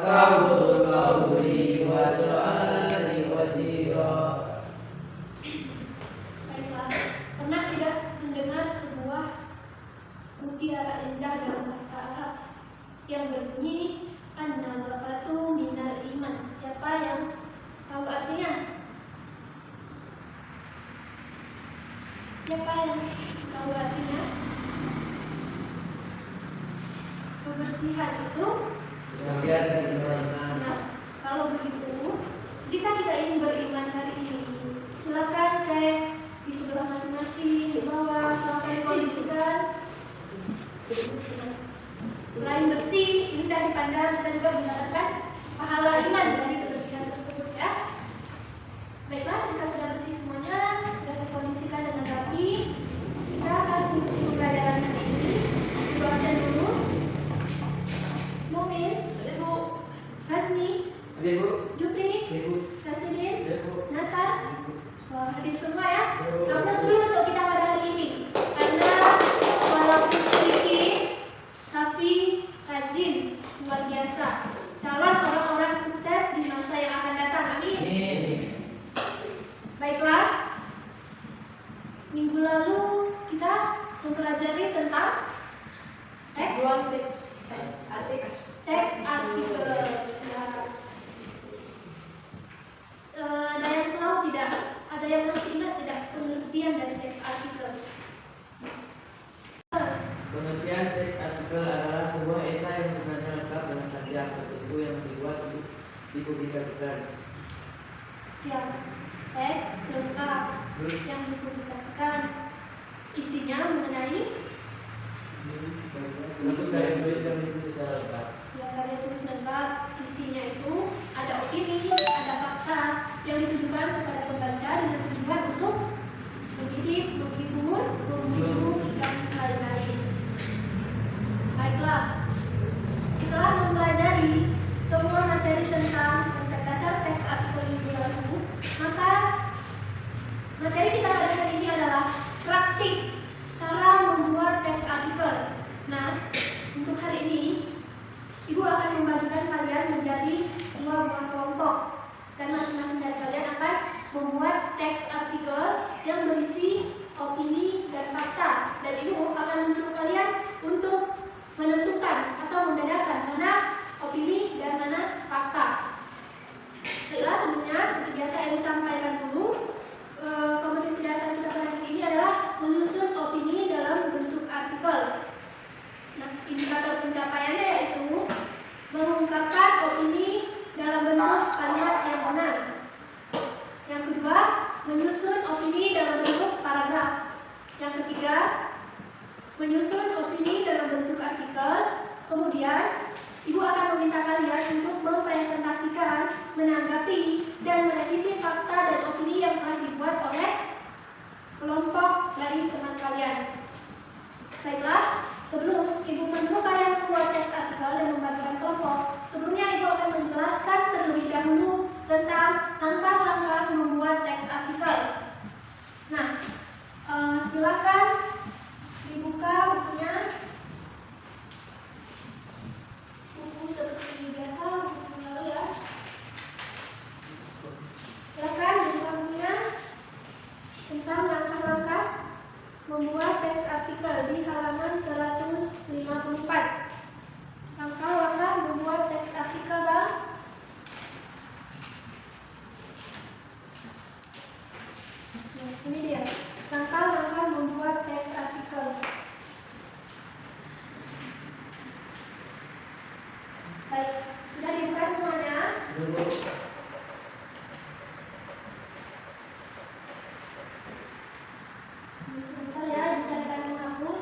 qabul qawli wa su'ali wajira. Baiklah, pernah tidak mendengar sebuah mutiara indah dalam bahasa Arab yang berbunyi an-nadhafatu minal iman? Siapa yang tahu artinya? Siapa yang tahu artinya? Kebersihan itu Sebagian dari iman. nah, kalau begitu, jika kita ingin beriman hari ini, silakan cek di sebelah masing-masing, di bawah, silakan kondisikan. Selain bersih, ini tadi dipandang, kita juga mendapatkan pahala iman dari kebersihan tersebut ya. Baiklah, jika sudah bersih semuanya, sudah terkondisikan dengan rapi, kita akan menuju pembelajaran hari ini. Coba absen dulu. Mumin, Ibu, Hasmi, Ibu, Jupri, Ibu, Rasidin, Ibu, Nasar, Ibu. hadir semua ya. Ibu. Aplaus dulu untuk kita pada hari ini, karena walaupun sedikit tapi rajin, luar biasa, calon orang-orang sukses di masa yang akan datang. Amin. Ini. Baiklah, minggu lalu kita mempelajari tentang teks artikel. Ada yang tahu tidak? Ada yang masih ingat tidak pengertian dari teks artikel? Pengertian teks artikel adalah sebuah esai yang sebenarnya lengkap dengan setiap tertentu yang dibuat untuk dipublikasikan. Ya, teks lengkap yang dipublikasikan. Isinya mengenai Untuk karya tulis yang itu secara lengkap. ya, karya tulis lengkap. Isinya itu ada opini, ada fakta yang ditujukan kepada pembaca dengan tujuan untuk mendidik, menghibur, membujuk, dan lain-lain. Baiklah, setelah mempelajari semua materi tentang konsep dasar teks artikel minggu lalu, maka materi kita pada hari ini adalah praktik cara membuat teks artikel. Nah, untuk hari ini Ibu akan membagikan kalian menjadi dua buah kelompok, dan masing-masing dari kalian akan membuat teks artikel yang berisi opini dan fakta, dan Ibu akan menyuruh kalian untuk menentukan atau membedakan mana opini dan mana fakta. Baiklah, sebelumnya seperti biasa Ibu sampaikan dulu, kompetisi dasar kita pada hari ini adalah menyusun opini dalam bentuk artikel. Nah, indikator pencapaiannya yaitu mengungkapkan opini dalam bentuk kalimat yang benar. Yang kedua, menyusun opini dalam bentuk paragraf. Yang ketiga, menyusun opini dalam bentuk artikel. Kemudian, Ibu akan meminta kalian untuk mempresentasikan, menanggapi, dan merevisi fakta dan opini yang telah dibuat oleh kelompok dari teman kalian. Baiklah, sebelum Ibu menyuruh kalian membuat teks artikel dan membagikan kelompok, sebelumnya Ibu akan menjelaskan terlebih dahulu tentang langkah-langkah membuat teks artikel. Nah, silakan dibuka bukunya. Buku seperti biasa, buku lalu ya. Silakan dibuka bukunya tentang langkah-langkah membuat teks artikel di halaman 154. Langkah-langkah membuat teks artikel, Bang. Nah, ini dia. Langkah-langkah membuat teks artikel. Baik, sudah dibuka semuanya? Sebentar ya, dicarikan menghapus.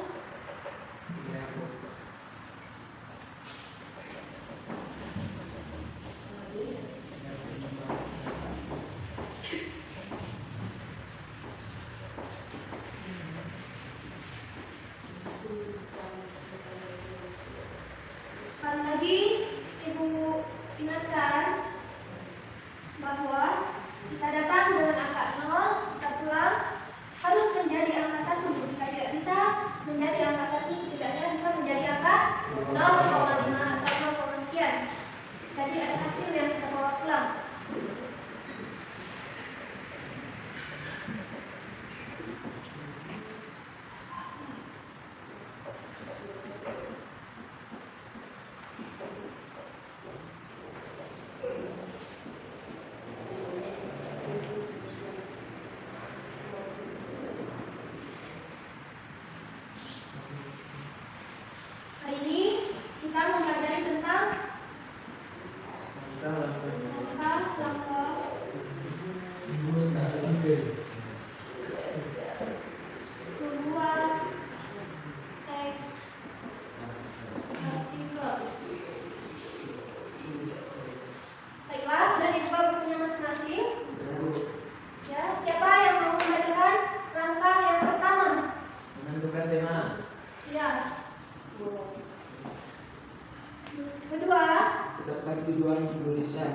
Sekali lagi, Ibu ingatkan bahwa kita datang dengan angka 0, kita pulang harus menjadi angka 1. Jika tidak bisa menjadi angka 1, setidaknya bisa menjadi angka 0,5 atau 0, sekian. Jadi langkah membuat teks artikel. Baiklah, sudah dibuka bukunya masing-masing. Ya, siapa yang mau membacakan langkah yang pertama? Menentukan tema. Ya. Kedua, Tetapkan tujuan tulisan.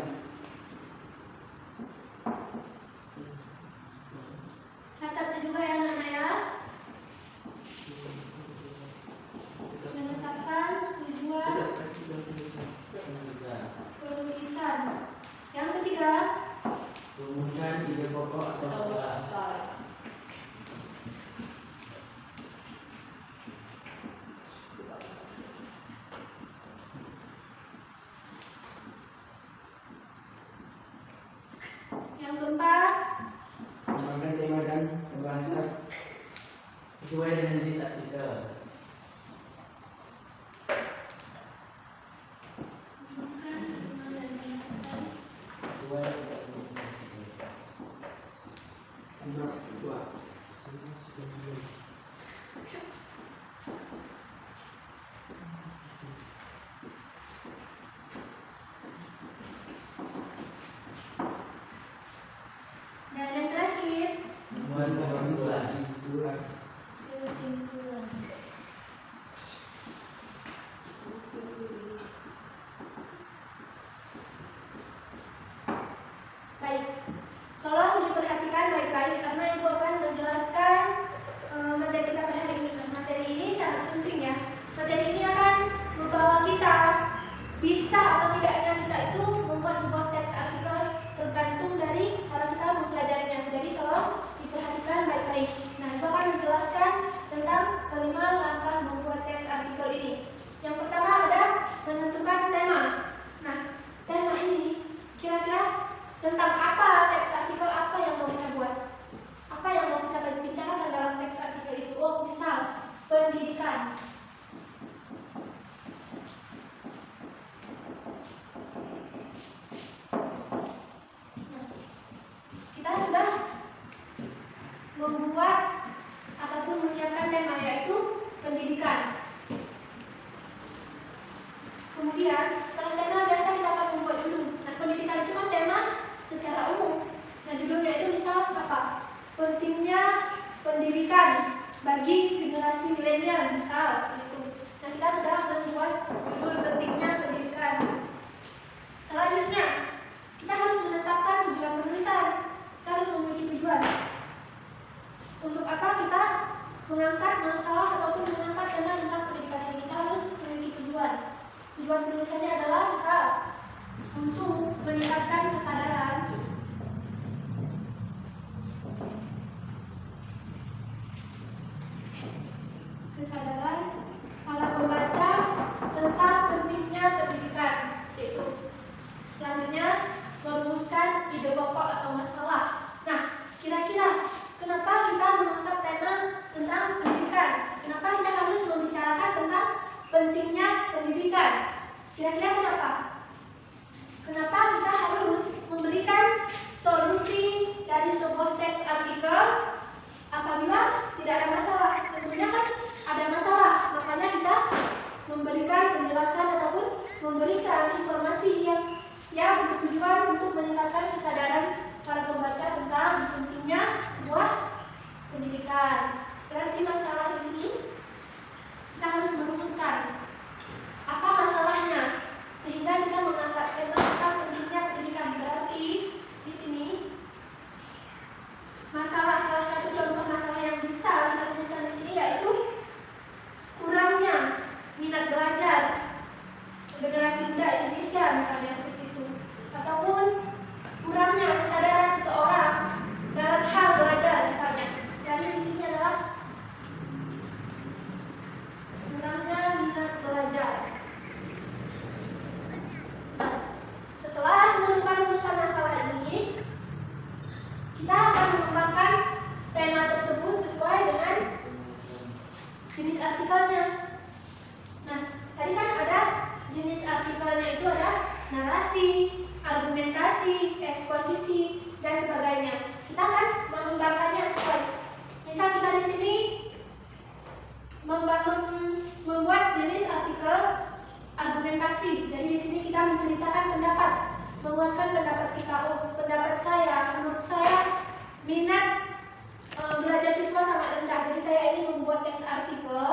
catat juga ya anak-anak ya. Menetapkan tujuan Tetapkan tujuan tulisan. penulisan. Yang ketiga, Rumuskan ide pokok atau masalah. yang keempat, Kembangkan tema dan pembahasan sesuai dengan jenis artikel. Sesuai dengan jenis artikel. Nomor 2. dan yang terakhir, Membuat kesimpulan. kesimpulan. Baik, tolong diperhatikan baik-baik karena ibu akan menjelaskan materi kita pada hari ini. Materi ini sangat penting ya. Materi ini akan membawa kita bisa atau tidaknya kita itu membuat sebuah teks artikel tergantung dari cara kita mempelajarinya. Jadi tolong diperhatikan baik-baik. Nah, ibu akan menjelaskan tentang kelima langkah membuat teks artikel ini. Yang pertama ada menentukan tema. Nah, tema ini kira-kira tentang apa teks artikel apa yang mau kita buat? Apa yang mau kita bicarakan dalam teks artikel itu? Oh, misal pendidikan. Nah, kita sudah membuat ataupun menyiapkan tema yaitu pendidikan. Kemudian setelah tema biasa kita akan membuat judul. Nah, pendidikan itu kan tema secara umum. Nah, judulnya itu misal apa? Pentingnya pendidikan bagi generasi milenial misal seperti itu. Nah, kita sudah membuat judul pentingnya pendidikan. Selanjutnya, kita harus menetapkan tujuan penulisan. Kita harus memiliki tujuan. Untuk apa kita mengangkat masalah ataupun mengangkat tema tentang pendidikan ini? Kita harus memiliki tujuan. Tujuan penulisannya adalah misal untuk meningkatkan kesadaran para pembaca tentang pentingnya pendidikan seperti itu. Selanjutnya, merumuskan ide pokok atau masalah. Nah, kira-kira kenapa kita mengangkat tema tentang pendidikan? Kenapa kita harus membicarakan tentang pentingnya pendidikan? Kira-kira kenapa? Kenapa kita harus memberikan solusi dari sebuah teks artikel apabila tidak ada masalah? Tentunya kan ada masalah, makanya kita memberikan penjelasan ataupun memberikan informasi yang bertujuan untuk meningkatkan kesadaran para pembaca tentang pentingnya sebuah pendidikan. Berarti masalah di sini kita harus merumuskan apa masalahnya sehingga kita mengangkat tema tentang pentingnya pendidikan. Berarti di sini salah satu contoh masalah yang bisa kita rumuskan di sini yaitu kurangnya minat belajar generasi muda Indonesia misalnya seperti itu, ataupun kurangnya kesadaran seseorang dalam hal belajar misalnya. Jadi di sini adalah kurangnya minat belajar. Setelah menemukan rumusan masalah ini, kita akan mengembangkan tema tersebut sesuai dengan jenis artikelnya. Nah, tadi kan ada jenis artikelnya itu ada narasi, membuat jenis artikel argumentasi. Jadi di sini kita menceritakan pendapat, menguatkan pendapat kita. Oh, pendapat saya, menurut saya minat belajar siswa sangat rendah. Jadi saya ini membuat teks artikel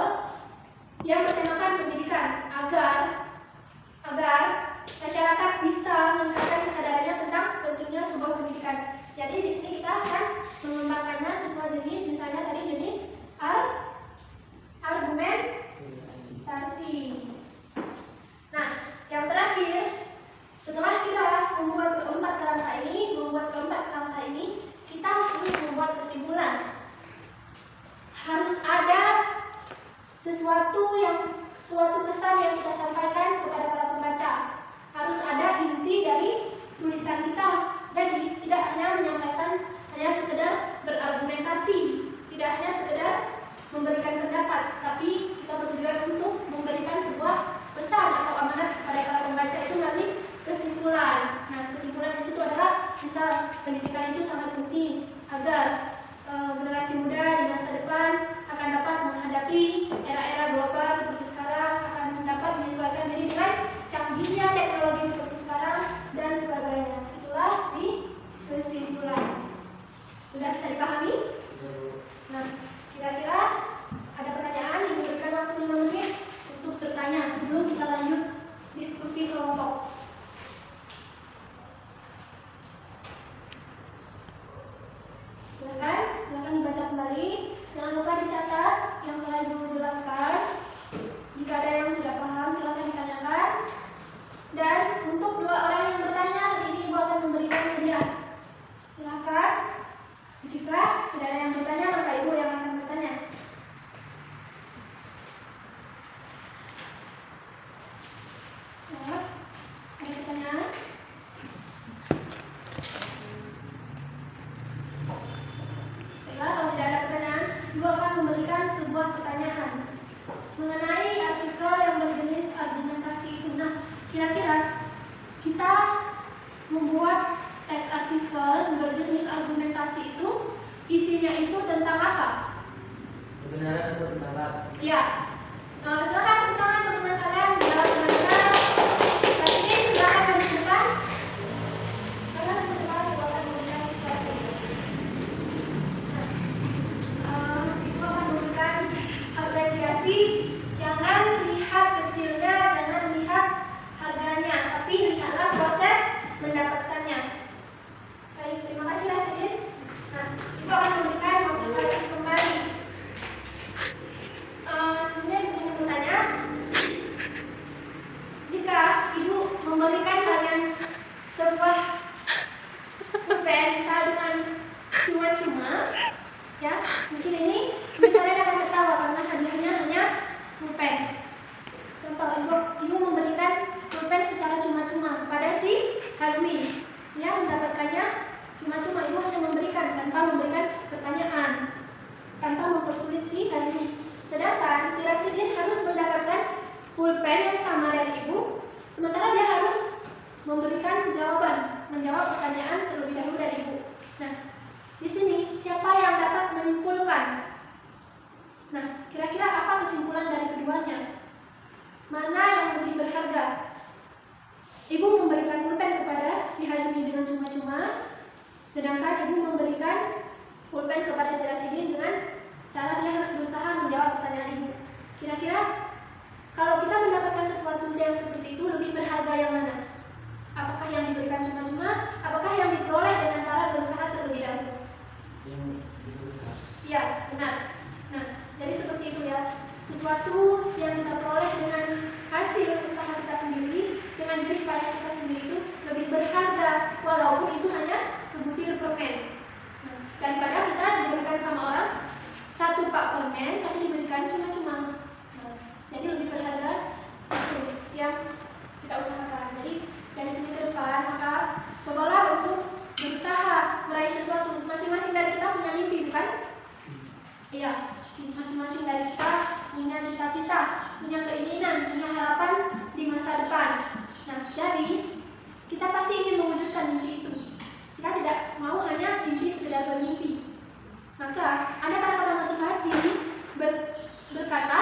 yang bertemakan pendidikan agar masyarakat bisa meningkatkan kesadarannya tentang pentingnya sebuah pendidikan. Jadi di sini kita akan mengembangkannya sesuai jenis, misalnya tadi jenis argumentasi. Nah, yang terakhir, setelah kita membuat keempat kerangka ini, kita harus membuat kesimpulan. Harus ada suatu pesan yang kita sampaikan kepada para pembaca. Harus ada inti dari tulisan kita. Jadi tidak hanya menyampaikan hanya sekedar berargumentasi, tidak hanya sekedar memberikan pendapat, tapi kita bertujuan untuk memberikan sebuah pesan atau amanat kepada para pembaca itu melalui kesimpulan. Nah, kesimpulan di situ adalah bisa pendidikan itu sangat penting agar generasi muda di masa depan akan dapat menghadapi era-era global seperti sekarang, akan dapat menyesuaikan diri dengan canggihnya teknologi seperti sekarang dan sebagainya. Itulah di kesimpulan. Sudah bisa dipahami? Nah, kira-kira ada pertanyaan, diberikan waktu 5 menit untuk bertanya sebelum kita lanjut diskusi kelompok. Silakan dibaca kembali. Jangan lupa dicatat yang telah Ibu jelaskan. Jika ada yang tidak paham, silakan ditanyakan. Dan untuk 2 orang yang bertanya, hari ini Ibu akan memberikan hadiah. Silakan. Jika tidak ada yang bertanya, maka Ibu yang akan bertanya. Ya, ada pertanyaan? Kalau tidak ada pertanyaan, Ibu akan memberikan sebuah pertanyaan mengenai artikel yang berjenis argumentasi itu. Nah, kira-kira kita membuat teks artikel berjenis argumentasi itu isinya itu tentang apa? Kebenaran atau pendapat? Ya, silakan tepuk tangan teman-teman kalian dalam mendengar. Tadi ini silakan menunjukkan. Silakan menunjukkan Ibu akan memberikan sesuatu. Ibu akan memberikan apresiasi. Jangan lihat kecilnya, jangan lihat harganya, tapi lihatlah proses mendapatkannya. Baik, terima kasih Rasidin. Nah, Ibu akan memberikan motivasi kembali. Sebenarnya Ibu ingin bertanya, jika Ibu memberikan kalian sebuah pulpen, misal dengan cuma-cuma, ya, mungkin ini kalian akan tertawa karena hadiahnya hanya pulpen. Contoh, Ibu memberikan pulpen secara cuma-cuma kepada si Hazmi, ya, mendapatkannya cuma-cuma. Ibu hanya memberikan tanpa memberikan pertanyaan, tanpa mempersulit si Hazmi. Sedangkan si Rasidin harus mendapatkan pulpen yang sama dari Ibu, sementara dia harus memberikan jawaban, menjawab pertanyaan terlebih dahulu dari Ibu. Nah, di sini siapa yang dapat menyimpulkan? Nah, kira-kira apa kesimpulan dari keduanya? Mana yang lebih berharga? Ibu memberikan pulpen kepada si Hazmi dengan cuma-cuma, sedangkan Ibu memberikan pulpen kepada si Rasidin dengan cara dia harus berusaha menjawab pertanyaan Ibu. Kira-kira kalau kita mendapatkan sesuatu yang seperti itu, lebih berharga yang mana? Apakah yang diberikan cuma-cuma? Apakah yang diperoleh dengan cara berusaha terlebih dahulu? Ya, benar. Nah, jadi seperti itu ya. Sesuatu yang kita peroleh dengan hasil usaha kita sendiri, dengan jerih payah kita sendiri itu lebih berharga, walaupun itu hanya sebutir permen. Nah, daripada kita diberikan sama orang 1 pak permen, tapi diberikan cuma-cuma. Nah, jadi lebih berharga itu yang kita usahakan. Jadi dari sini ke depan, maka cobalah untuk berusaha meraih sesuatu. Masing-masing dari kita punya mimpi, bukan? Iya, masing-masing dari kita punya cita-cita, punya keinginan, punya harapan di masa depan. Nah, jadi kita pasti ingin mewujudkan mimpi itu. Kita tidak mau hanya mimpi sekedar bermimpi. Maka ada kata-kata motivasi berkata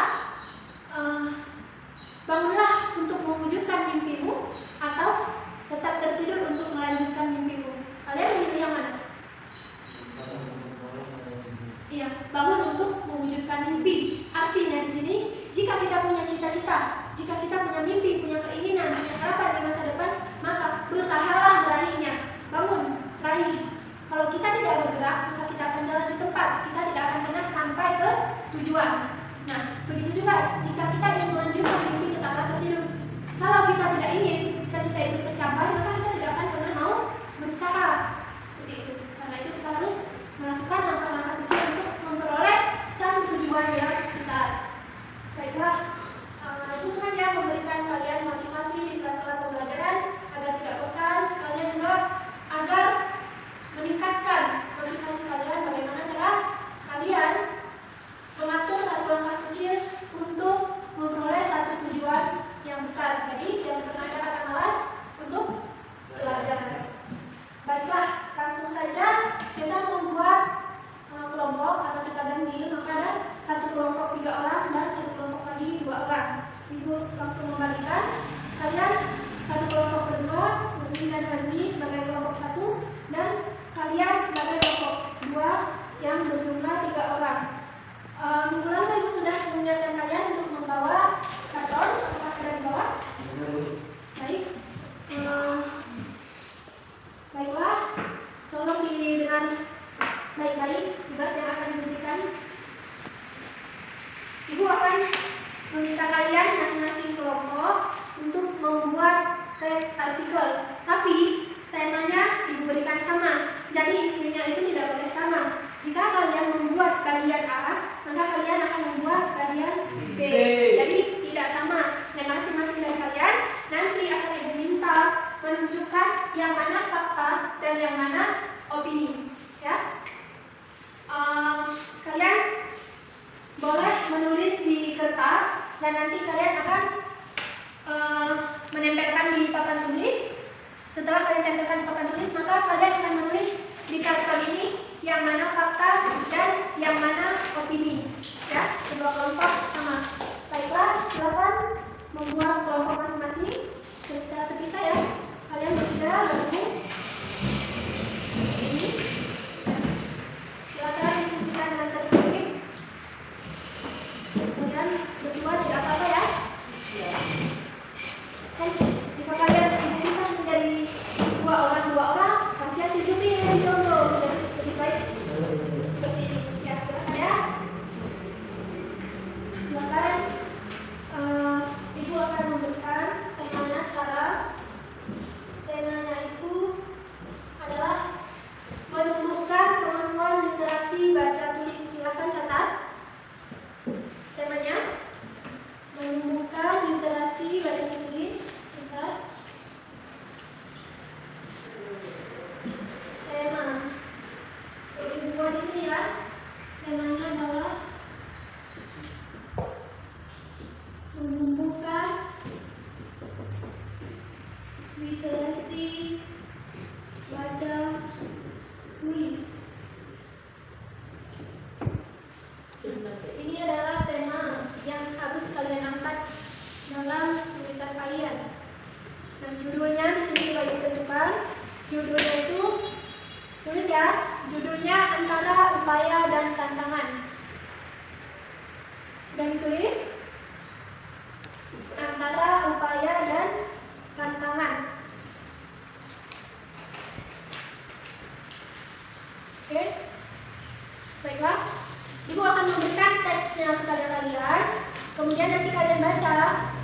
artikel, tapi temanya Ibu berikan sama. Jadi isinya itu tidak boleh sama. Jika kalian membuat bagian A, maka kalian akan membuat bagian B. Jadi tidak sama. Dan masing-masing dari kalian nanti akan Ibu minta menunjukkan yang mana fakta dan yang mana opini. Ya, kalian boleh menulis di kertas dan nanti kalian akan menempelkan di papan tulis. Setelah kalian tempelkan di papan tulis, maka kalian akan menulis di karton ini yang mana fakta dan yang mana opini. Ya, kedua kelompok sama. Baiklah, silakan membuat kelompok masing-masing secara terpisah ya. Kalian bertiga lalu ini. Silakan diskusikan dengan tertib. Kemudian berdua tidak apa-apa ya. Kan jika kalian bisa menjadi dua orang, kasihan si Jumi yang jomblo. Jadi lebih baik seperti ini. Ya, silakan ya. Silakan. Ibu akan memberikan temanya sekarang. Temanya itu adalah menumbuhkan kemampuan literasi baca tulis. Silakan catat. Temanya menumbuhkan literasi baca tulis. Lihat. Tema. Ibu buat di sini ya. Temanya adalah menumbuhkan literasi baca tulis. Ini adalah tema yang harus kalian angkat dalam tulisan kalian. Dan judulnya di sini juga ditentukan. Judulnya itu tulis ya. Judulnya antara upaya dan tantangan. Sudah ditulis? Antara upaya dan tantangan. Oke? Baiklah. Ibu akan memberikan teksnya kepada kalian. Kemudian nanti kalian baca.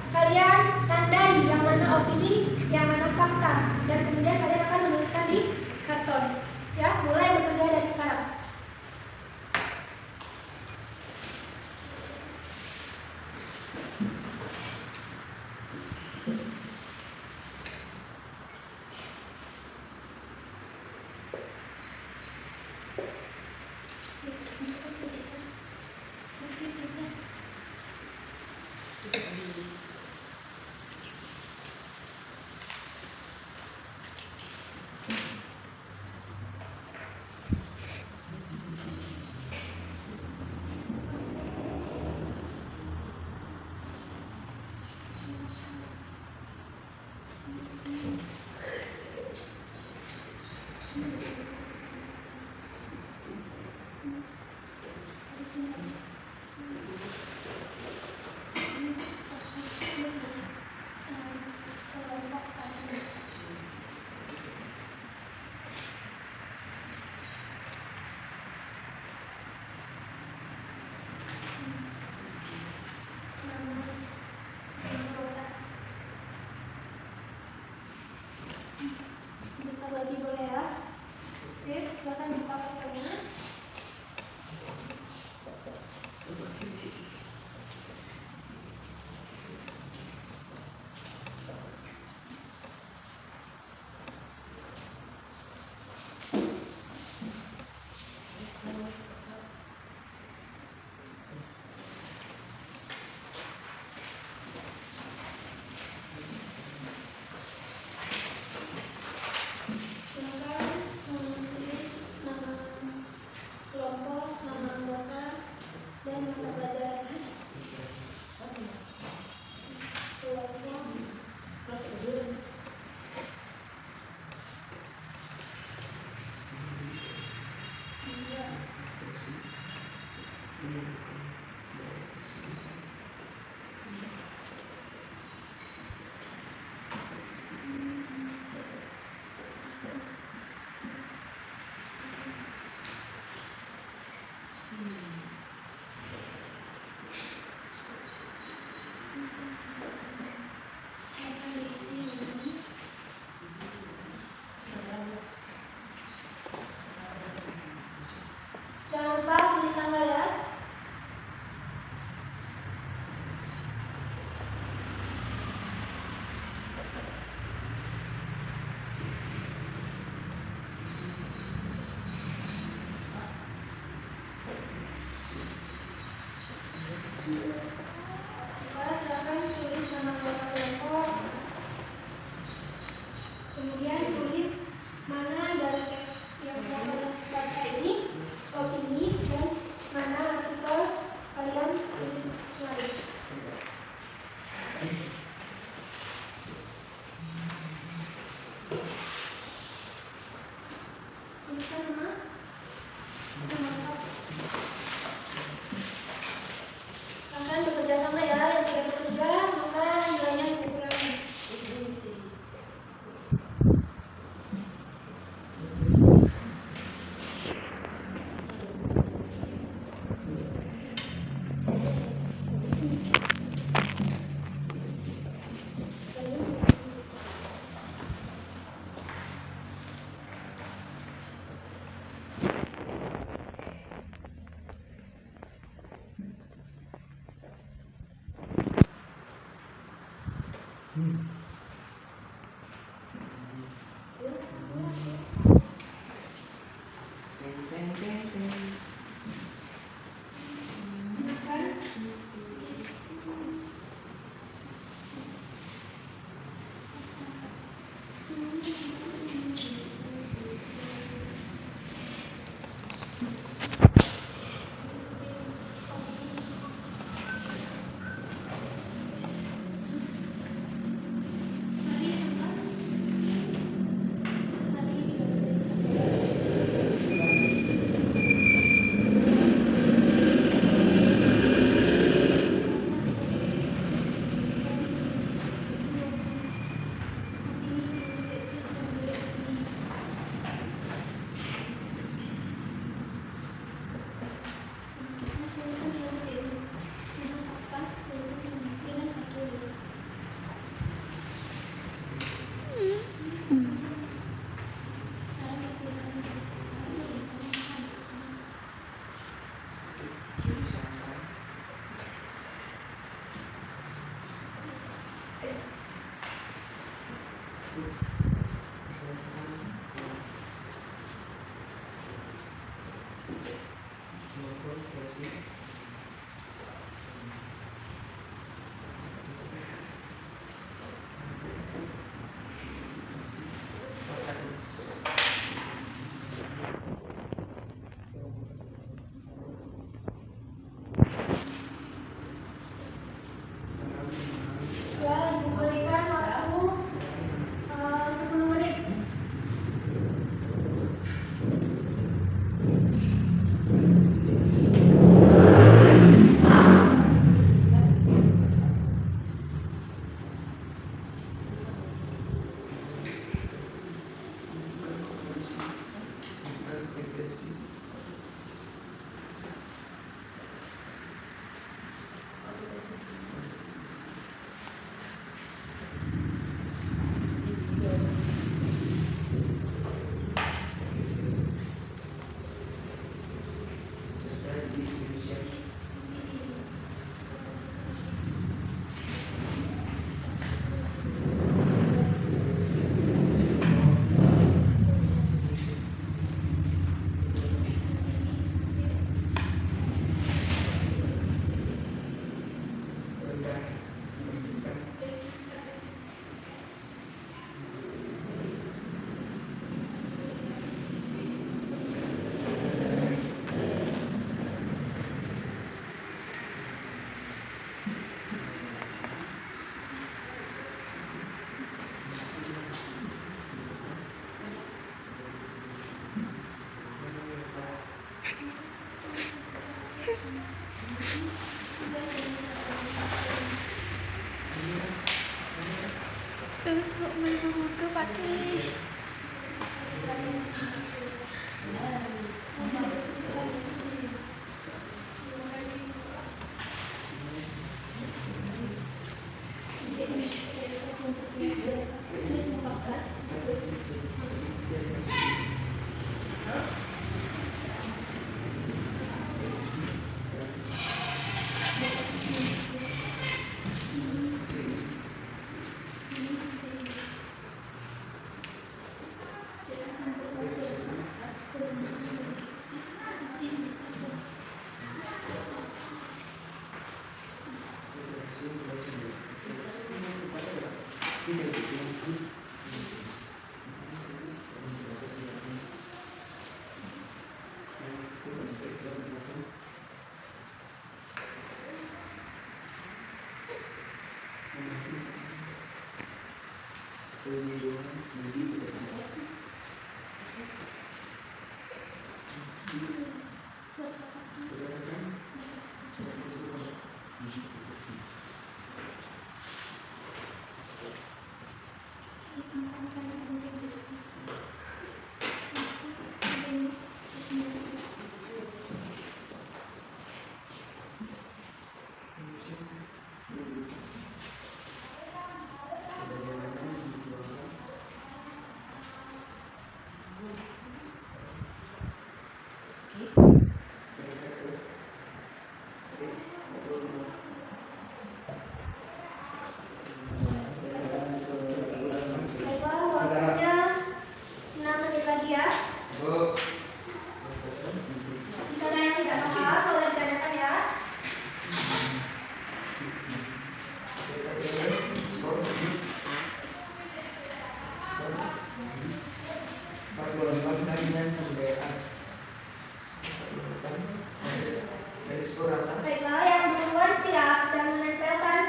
Kalian tandai yang mana opini, yang mana fakta. Dan kemudian kalian akan menuliskan di karton. Ya, mulai bekerja dari sekarang. Besar lagi boleh ya. Oke, silakan buka kartunya. Kelompok, nama anggota, dan mata pelajaran. Kemudian tulis mana dari teks yang kalian baca ini opini dan mana artikel kalian tulis lain. Tuliskan nama lengkap. Kalian bekerja sama ya, yang tidak bekerja maka nilainya dikurangi. Ya, diberikan waktu 10 menit. Kok menunggu pakai Baiklah, waktunya 6 menit lagi ya. Jika ada yang tidak paham, boleh ditanyakan ya. Baiklah, yang duluan siap dan menempelkan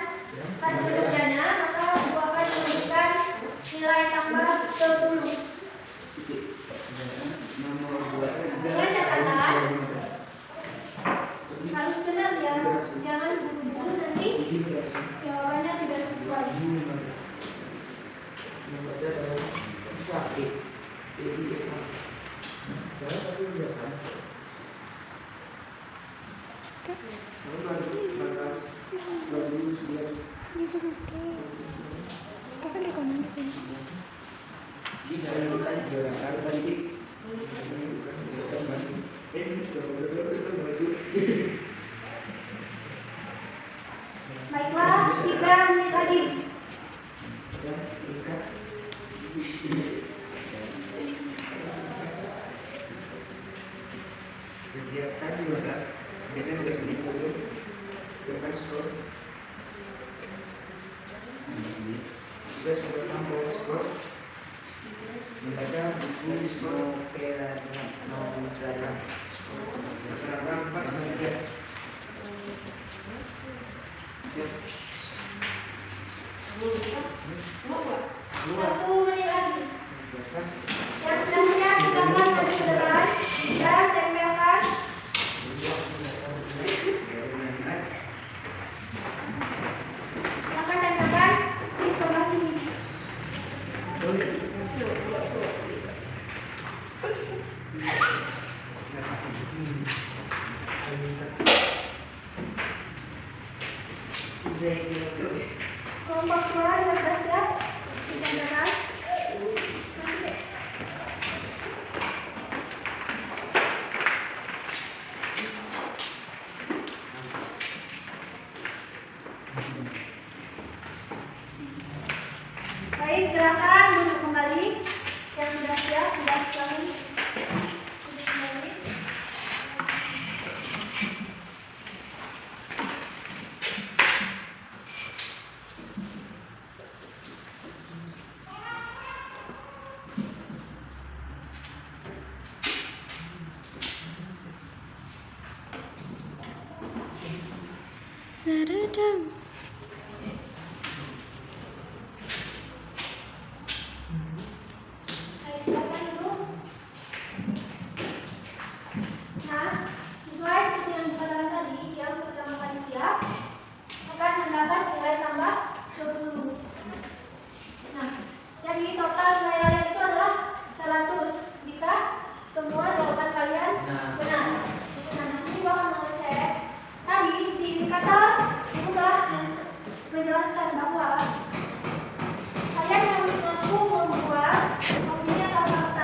hasil kerjanya, maka ibu akan memberikan nilai tambah 10. Dengan catatan harus benar ya, jangan buru-buru nanti jawabannya tidak sesuai. Baiklah, 3 menit lagi. Kegiatan 12, biasanya udah seminggu tuh, berapa skor? Sudah sampai tambah skor, membaca buku skor, mau belajar skor, sekarang pas saja. Satu menit lagi. Yang sudah siap, silakan maju ke depan dan tempelkan. Silakan tempelkan di sebelah sini. Kelompok kedua juga sudah siap. Ditempelkan. Baik, silakan duduk kembali. Yang sudah siap, sudah kembali. Duduk kembali. Ayo, silakan duduk. Nah, sesuai seperti yang dikatakan tadi, yang pertama kali siap akan mendapat nilai tambah 10. Nah, jadi total nilai kalian itu adalah 100 jika semua jawaban kalian benar. Nah, di sini ibu akan mengecek. Tadi di indikator ibu telah menjelaskan bahwa kalian harus mampu membuat opini atau fakta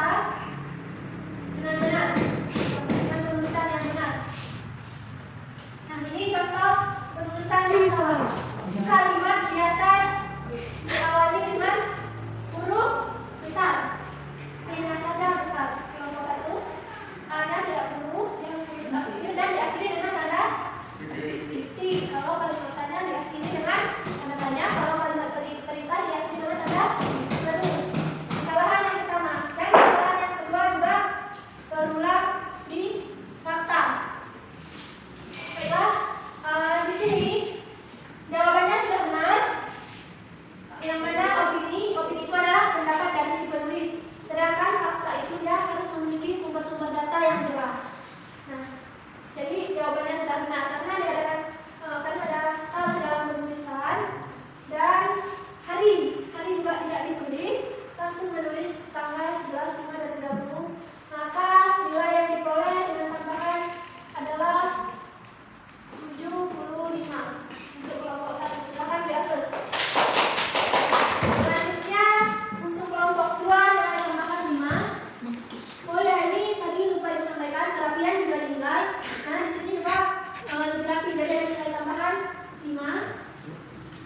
5.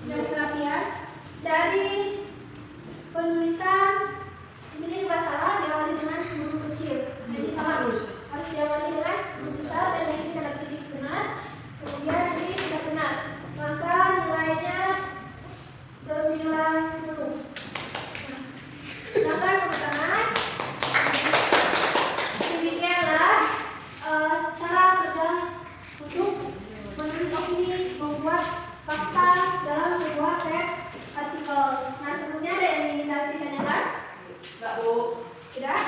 Dari perhatian, dari penulisan di sini juga salah, diawali dengan huruf kecil. Jadi salah, harus diawali dengan huruf besar dan yang ini tanda titik benar. Kemudian ini tidak benar, maka nilainya 90. Silakan teman-teman. Demikianlah cara kerja untuk menulis opini, membuat fakta dalam sebuah teks artikel. Nah, sebelumnya ada yang ingin ditanyakan? Enggak, Bu. Tidak?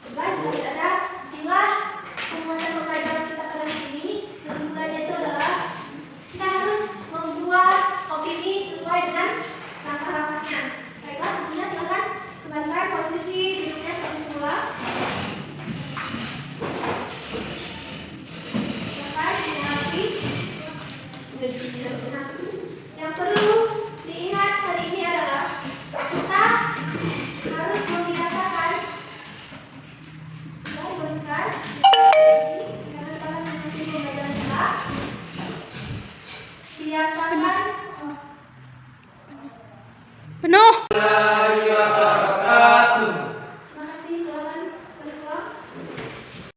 Jika tidak ada, inilah pembuatan pembelajaran kita pada hari ini. Kesimpulannya itu adalah kita harus membuat opini sesuai dengan langkah-langkahnya. Baiklah, sebelumnya silakan kembalikan posisi duduknya seperti semula. Silakan dimulai. Nah, yang perlu diingat hari ini adalah kita harus membiasakan. Sudah dituliskan. Karena kalian mengikuti pembelajaran kita. Biasakan Penuh. Mulai.